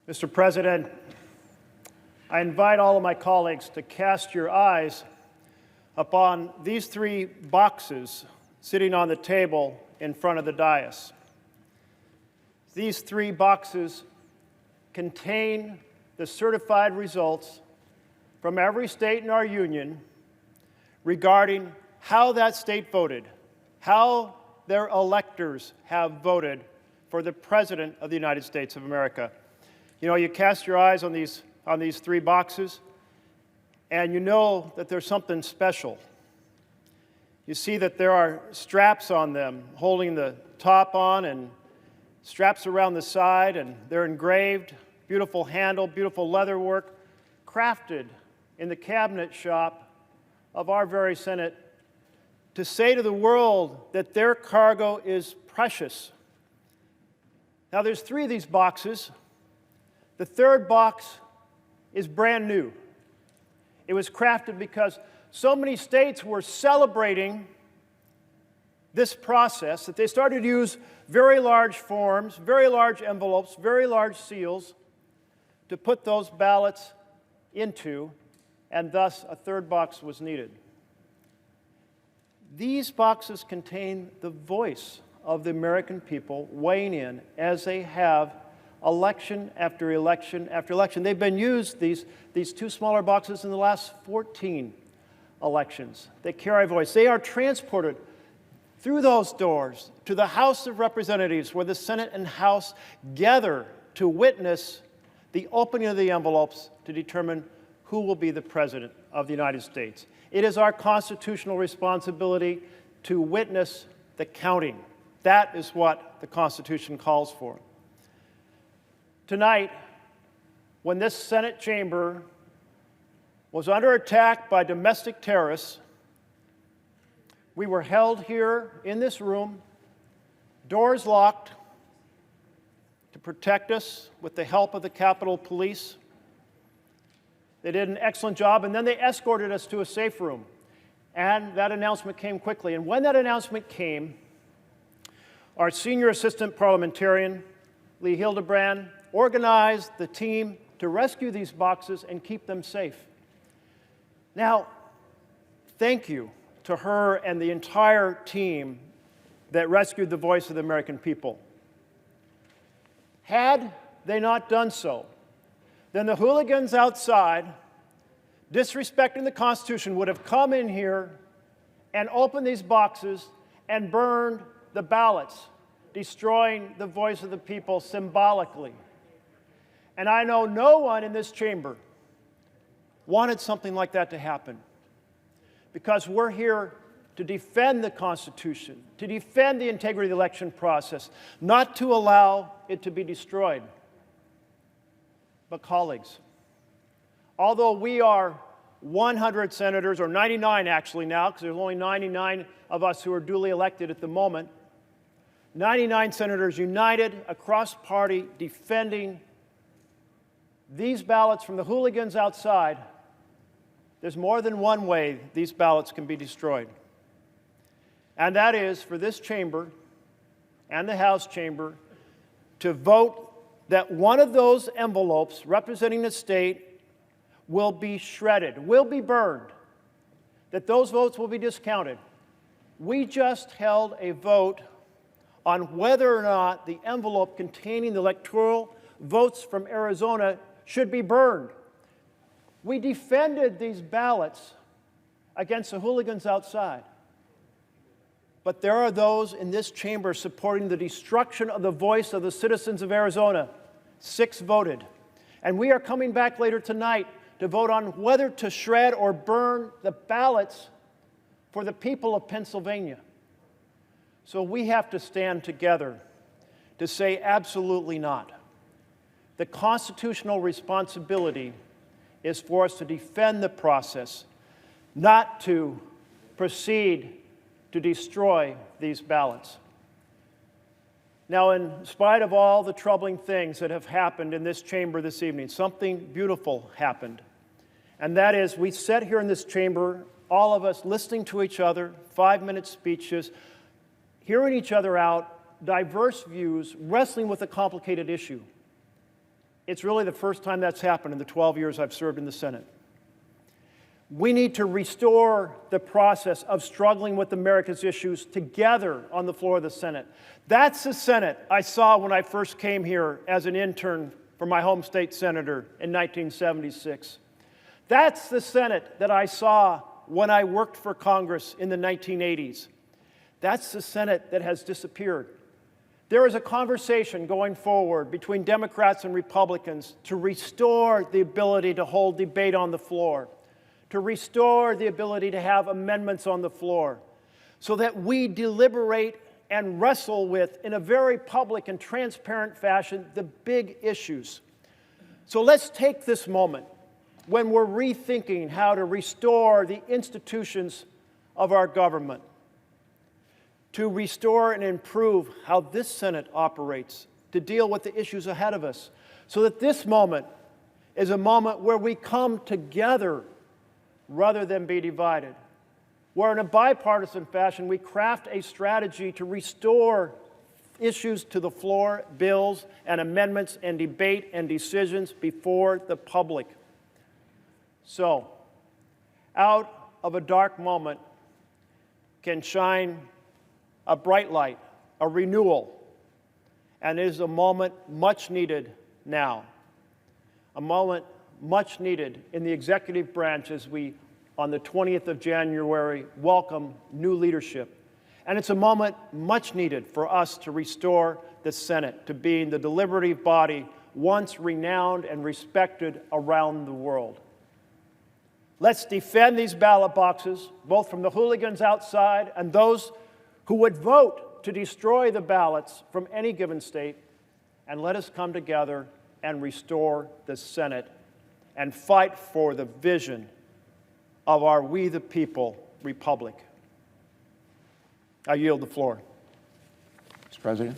Mr. President, I invite all of my colleagues to cast your eyes upon these three boxes sitting on the table in front of the dais. These three boxes contain the certified results from every state in our union regarding how that state voted, how their electors have voted for the President of the United States of America. You know, you cast your eyes on these three boxes, and you know that there's something special. You see that there are straps on them holding the top on and straps around the side, and they're engraved, beautiful handle, beautiful leather work, crafted in the cabinet shop of our very Senate to say to the world that their cargo is precious. Now, there's three of these boxes. The third box is brand new. It was crafted because so many states were celebrating this process that they started to use very large forms, very large envelopes, very large seals to put those ballots into, and thus a third box was needed. These boxes contain the voice of the American people weighing in as they have election after election after election. They've been used, these two smaller boxes, in the last 14 elections. They carry voice. They are transported through those doors to the House of Representatives, where the Senate and House gather to witness the opening of the envelopes to determine who will be the President of the United States. It is our constitutional responsibility to witness the counting. That is what the Constitution calls for. Tonight, when this Senate chamber was under attack by domestic terrorists, we were held here in this room, doors locked, to protect us with the help of the Capitol Police. They did an excellent job, and then they escorted us to a safe room. And that announcement came quickly. And when that announcement came, our senior assistant parliamentarian, Lee Hildebrand, organized the team to rescue these boxes and keep them safe. Now, thank you to her and the entire team that rescued the voice of the American people. Had they not done so, then the hooligans outside, disrespecting the Constitution, would have come in here and opened these boxes and burned the ballots, destroying the voice of the people symbolically. And I know no one in this chamber wanted something like that to happen, because we're here to defend the Constitution, to defend the integrity of the election process, not to allow it to be destroyed. But colleagues, although we are 100 senators, or 99 actually now, because there's only 99 of us who are duly elected at the moment, 99 senators united across party defending these ballots from the hooligans outside, there's more than one way these ballots can be destroyed. And that is for this chamber and the House chamber to vote that one of those envelopes representing the state will be shredded, will be burned, that those votes will be discounted. We just held a vote on whether or not the envelope containing the electoral votes from Arizona should be burned. We defended these ballots against the hooligans outside. But there are those in this chamber supporting the destruction of the voice of the citizens of Arizona. 6 voted. And we are coming back later tonight to vote on whether to shred or burn the ballots for the people of Pennsylvania. So we have to stand together to say absolutely not. The constitutional responsibility is for us to defend the process, not to proceed to destroy these ballots. Now, in spite of all the troubling things that have happened in this chamber this evening, something beautiful happened. And that is, we sat here in this chamber, all of us listening to each other, 5-minute speeches, hearing each other out, diverse views, wrestling with a complicated issue. It's really the first time that's happened in the 12 years I've served in the Senate. We need to restore the process of struggling with America's issues together on the floor of the Senate. That's the Senate I saw when I first came here as an intern for my home state senator in 1976. That's the Senate that I saw when I worked for Congress in the 1980s. That's the Senate that has disappeared. There is a conversation going forward between Democrats and Republicans to restore the ability to hold debate on the floor, to restore the ability to have amendments on the floor, so that we deliberate and wrestle with, in a very public and transparent fashion, the big issues. So let's take this moment when we're rethinking how to restore the institutions of our government, to restore and improve how this Senate operates, to deal with the issues ahead of us, so that this moment is a moment where we come together rather than be divided, where in a bipartisan fashion we craft a strategy to restore issues to the floor, bills and amendments and debate and decisions before the public. So, out of a dark moment can shine a bright light, a renewal, and it is a moment much needed now, a moment much needed in the executive branch as we, on the 20th of January, welcome new leadership. And it's a moment much needed for us to restore the Senate to being the deliberative body once renowned and respected around the world. Let's defend these ballot boxes, both from the hooligans outside and those who would vote to destroy the ballots from any given state, and let us come together and restore the Senate and fight for the vision of our We the People republic. I yield the floor. Mr. President.